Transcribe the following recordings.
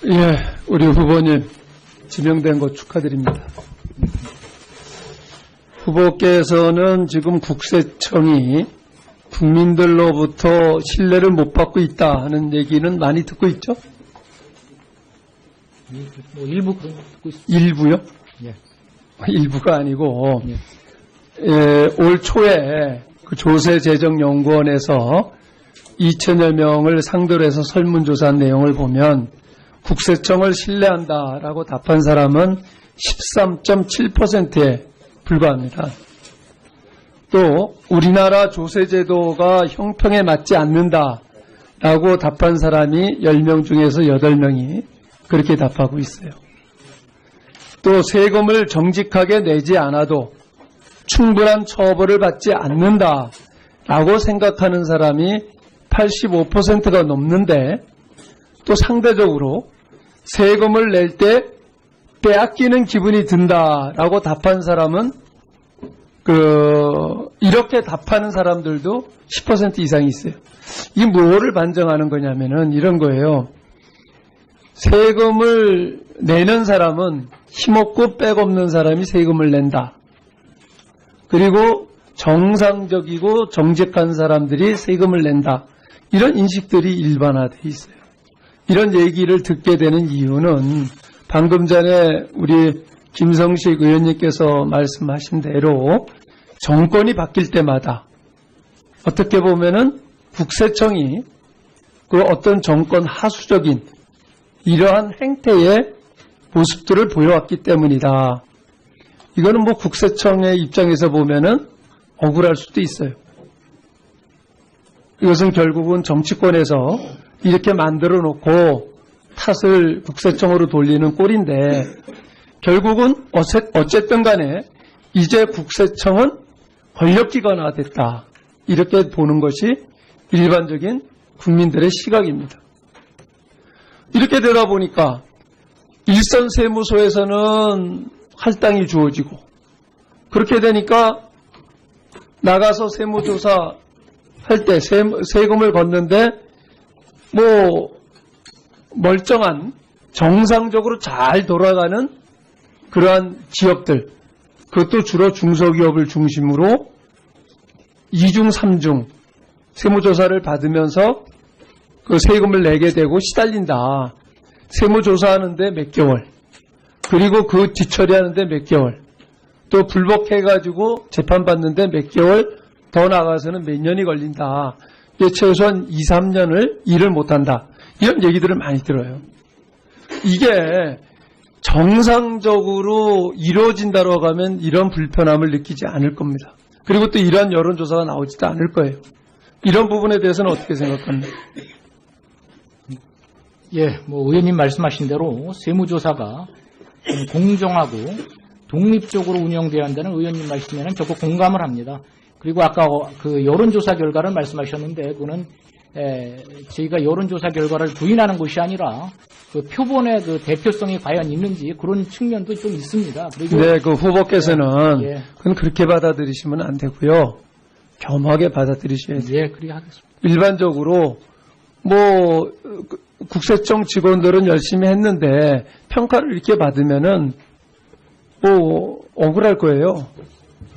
예, 우리 후보님 지명된 거 축하드립니다. 후보께서는 지금 국세청이 국민들로부터 신뢰를 못 받고 있다 하는 얘기는 많이 듣고 있죠? 뭐 일부 그런 거 듣고 있습니다. 일부요? 예. 일부가 아니고 예. 올 초에 그 조세재정연구원에서 2천여 명을 상대로 해서 설문조사한 내용을 보면 국세청을 신뢰한다라고 답한 사람은 13.7%에 불과합니다. 또 우리나라 조세제도가 형평에 맞지 않는다라고 답한 사람이 10명 중에서 8명이 그렇게 답하고 있어요. 또 세금을 정직하게 내지 않아도 충분한 처벌을 받지 않는다라고 생각하는 사람이 85%가 넘는데, 또 상대적으로 세금을 낼 때 빼앗기는 기분이 든다라고 답한 사람은 이렇게 답하는 사람들도 10% 이상이 있어요. 이게 뭐를 반증하는 거냐면은 이런 거예요. 세금을 내는 사람은 힘없고 백없는 사람이 세금을 낸다. 그리고 정상적이고 정직한 사람들이 세금을 낸다. 이런 인식들이 일반화되어 있어요. 이런 얘기를 듣게 되는 이유는 방금 전에 우리 김성식 의원님께서 말씀하신 대로 정권이 바뀔 때마다 어떻게 보면은 국세청이 그 어떤 정권 하수적인 이러한 행태의 모습들을 보여왔기 때문이다. 이거는 뭐 국세청의 입장에서 보면은 억울할 수도 있어요. 이것은 결국은 정치권에서 이렇게 만들어 놓고 탓을 국세청으로 돌리는 꼴인데, 결국은 어쨌든 간에 이제 국세청은 권력기관화 됐다. 이렇게 보는 것이 일반적인 국민들의 시각입니다. 이렇게 되다 보니까 일선 세무소에서는 할당이 주어지고, 그렇게 되니까 나가서 세무조사 할 때 세금을 걷는데 뭐 멀쩡한 정상적으로 잘 돌아가는 그러한 기업들, 그것도 주로 중소기업을 중심으로 2중, 3중 세무조사를 받으면서 그 세금을 내게 되고 시달린다. 세무조사하는데 몇 개월, 그리고 그 뒤처리하는데 몇 개월, 또 불복해가지고 재판받는데 몇 개월 더 나가서는 몇 년이 걸린다. 최소한 2, 3년을 일을 못한다. 이런 얘기들을 많이 들어요. 이게 정상적으로 이루어진다고 하면 이런 불편함을 느끼지 않을 겁니다. 그리고 또 이러한 여론조사가 나오지도 않을 거예요. 이런 부분에 대해서는 어떻게 생각합니까? 예, 뭐 의원님 말씀하신 대로 세무조사가 공정하고 독립적으로 운영돼야 한다는 의원님 말씀에는 적극 공감을 합니다. 그리고 아까 그 여론조사 결과를 말씀하셨는데, 그거는 저희가 여론조사 결과를 부인하는 것이 아니라 그 표본의 그 대표성이 과연 있는지 그런 측면도 좀 있습니다. 그리고 네, 그 후보께서는 그건 그렇게 받아들이시면 안 되고요. 겸하게 받아들이셔야 돼요. 예, 그렇게 하겠습니다. 일반적으로 뭐 국세청 직원들은 열심히 했는데 평가를 이렇게 받으면은 뭐 억울할 거예요.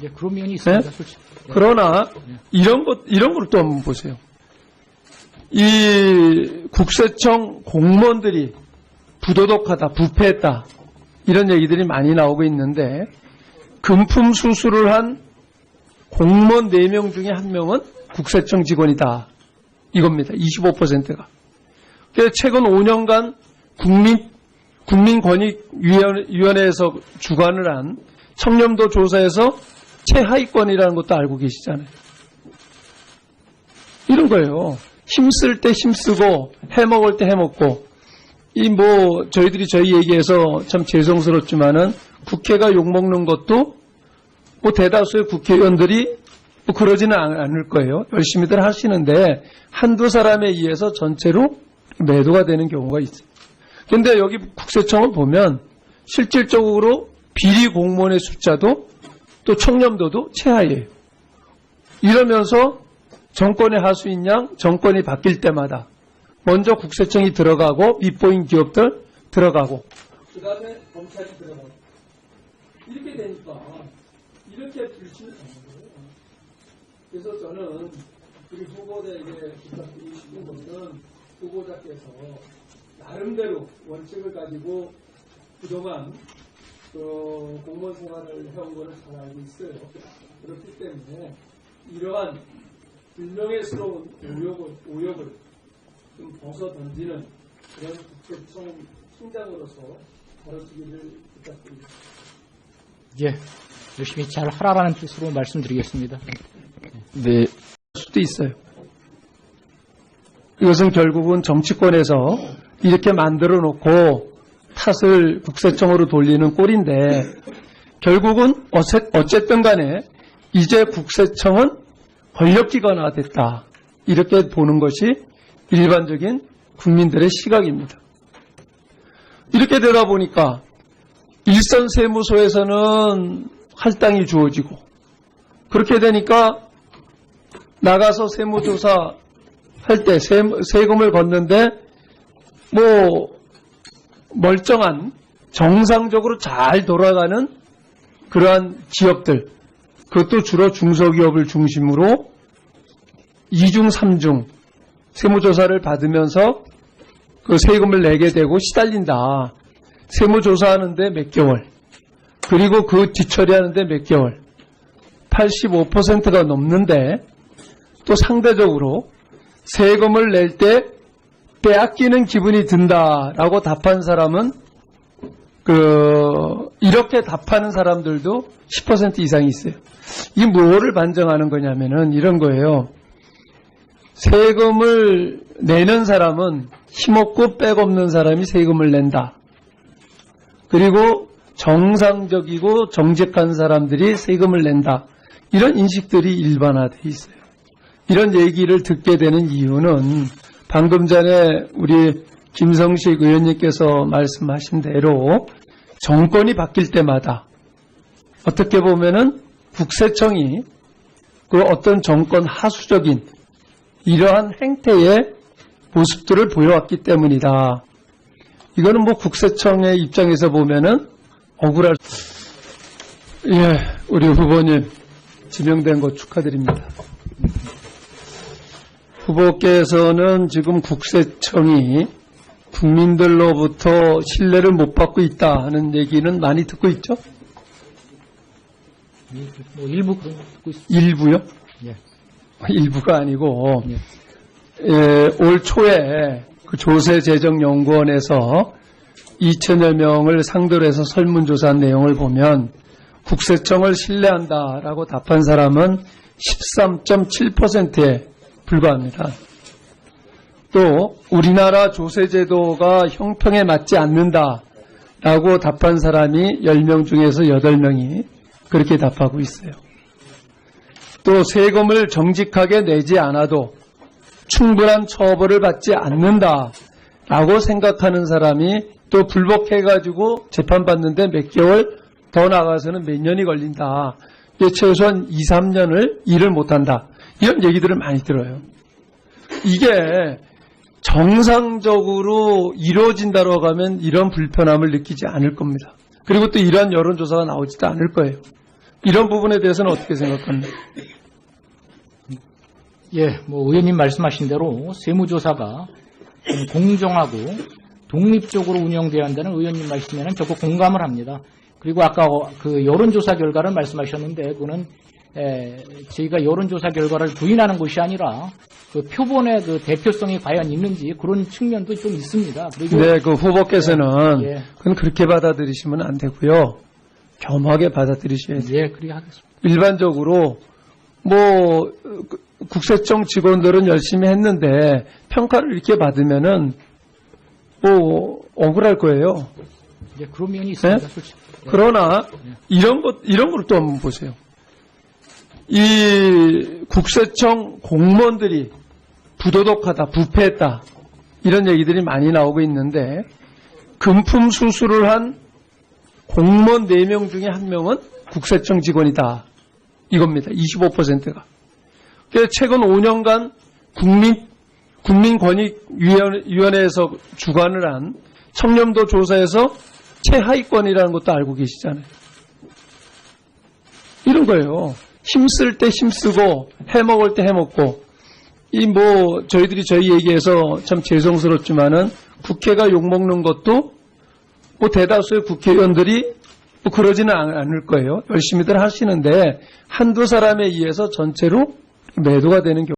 예, 그런 면이 있습니다. 네? 그러나 이런 걸 또 한번 보세요. 이 국세청 공무원들이 부도덕하다, 부패했다, 이런 얘기들이 많이 나오고 있는데, 금품 수수를 한 공무원 4명 중에 1명은 국세청 직원이다. 이겁니다. 25%가. 최근 5년간 국민권익위원회에서 주관을 한 청렴도 조사에서 최하위권이라는 것도 알고 계시잖아요. 이런 거예요. 힘쓸 때 힘쓰고 해먹을 때 해먹고, 저희들이 저희 얘기해서 참 죄송스럽지만은 국회가 욕먹는 것도 뭐 대다수의 국회의원들이 뭐 그러지는 않을 거예요. 열심히들 하시는데 한두 사람에 의해서 전체로 매도가 되는 경우가 있어요. 그런데 여기 국세청을 보면 실질적으로 비리 공무원의 숫자도 또 청렴도도 최하예요. 이러면서 정권의 하수인 양 정권이 바뀔 때마다 먼저 국세청이 들어가고 밑보인 기업들 들어가고 그 다음에 검찰이 들어가고 이렇게 되니까 이렇게 불신이 되는 거예요. 그래서 저는 우리 후보자에게 부탁드리고 싶은 것은 후보자께서 나름대로 원칙을 가지고 그동안 공무원 생활을 해온 것을 잘 알고 있어요. 그렇기 때문에 이러한 불명예스러운 오역을 좀 벗어 던지는 그런 국회청 총장으로서 가르치기를 부탁드립니다. 예, 열심히 잘 하라라는 뜻으로 말씀드리겠습니다. 네. 수도 있어요. 이것은 결국은 정치권에서 이렇게 만들어 놓고 탓을 국세청으로 돌리는 꼴인데 결국은 어쨌든 간에 이제 국세청은 권력기관화 됐다. 이렇게 보는 것이 일반적인 국민들의 시각입니다. 이렇게 되다 보니까 일선 세무소에서는 할당이 주어지고 그렇게 되니까 나가서 세무조사 할 때 세금을 걷는데 멀쩡한 정상적으로 잘 돌아가는 그러한 기업들 그것도 주로 중소기업을 중심으로 2중 3중 세무조사를 받으면서 그 세금을 내게 되고 시달린다. 세무조사하는데 몇 개월 그리고 그 뒤처리하는데 몇 개월 85%가 넘는데 또 상대적으로 세금을 낼 때 빼앗기는 기분이 든다라고 답한 사람은 이렇게 답하는 사람들도 10% 이상이 있어요. 이게 뭐를 반증하는 거냐면은 이런 거예요. 세금을 내는 사람은 힘없고 백없는 사람이 세금을 낸다. 그리고 정상적이고 정직한 사람들이 세금을 낸다. 이런 인식들이 일반화되어 있어요. 이런 얘기를 듣게 되는 이유는 방금 전에 우리 김성식 의원님께서 말씀하신 대로 정권이 바뀔 때마다 어떻게 보면은 국세청이 그 어떤 정권 하수적인 이러한 행태의 모습들을 보여왔기 때문이다. 이거는 국세청의 입장에서 보면은 억울할. 예, 우리 후보님 지명된 것 축하드립니다. 후보께서는 지금 국세청이 국민들로부터 신뢰를 못 받고 있다 하는 얘기는 많이 듣고 있죠? 일부 그런 거 듣고 있습니다. 일부요? 예. 일부가 아니고 예. 올 초에 그 조세재정연구원에서 2천여 명을 상대로 해서 설문조사한 내용을 보면 국세청을 신뢰한다라고 답한 사람은 13.7%에 불과합니다. 또 우리나라 조세제도가 형평에 맞지 않는다라고 답한 사람이 10명 중에서 8명이 그렇게 답하고 있어요. 또 세금을 정직하게 내지 않아도 충분한 처벌을 받지 않는다라고 생각하는 사람이 또 불복해가지고 재판받는데 몇 개월 더 나가서는 몇 년이 걸린다. 최소한 2, 3년을 일을 못한다. 이런 얘기들을 많이 들어요. 이게 정상적으로 이루어진다고 하면 이런 불편함을 느끼지 않을 겁니다. 그리고 또 이러한 여론조사가 나오지도 않을 거예요. 이런 부분에 대해서는 어떻게 생각합니까? 예, 의원님 말씀하신 대로 세무조사가 공정하고 독립적으로 운영돼야 한다는 의원님 말씀에는 적극 공감을 합니다. 그리고 아까 그 여론조사 결과를 말씀하셨는데 그거는 저희가 여론조사 결과를 부인하는 것이 아니라 그 표본의 그 대표성이 과연 있는지 그런 측면도 좀 있습니다. 그리고 네, 그 후보께서는 예. 그건 그렇게 받아들이시면 안 되고요. 겸하게 받아들이셔야 돼요. 예, 그렇게 하겠습니다. 일반적으로 국세청 직원들은 열심히 했는데 평가를 이렇게 받으면은 억울할 거예요. 예, 그런 면이 있습니다. 네? 솔직히. 예. 그러나 이런 걸 또 한번 보세요. 이 국세청 공무원들이 부도덕하다, 부패했다 이런 얘기들이 많이 나오고 있는데 금품 수수를 한 공무원 4명 중에 1명은 국세청 직원이다. 이겁니다. 25%가. 최근 5년간 국민권익위원회에서 주관을 한 청렴도 조사에서 최하위권이라는 것도 알고 계시잖아요. 이런 거예요. 힘쓸 때 힘쓰고 해먹을 때 해먹고 저희들이 저희 얘기해서 참 죄송스럽지만은 국회가 욕먹는 것도 대다수의 국회의원들이 그러지는 않을 거예요. 열심히들 하시는데 한두 사람에 의해서 전체로 매도가 되는 경우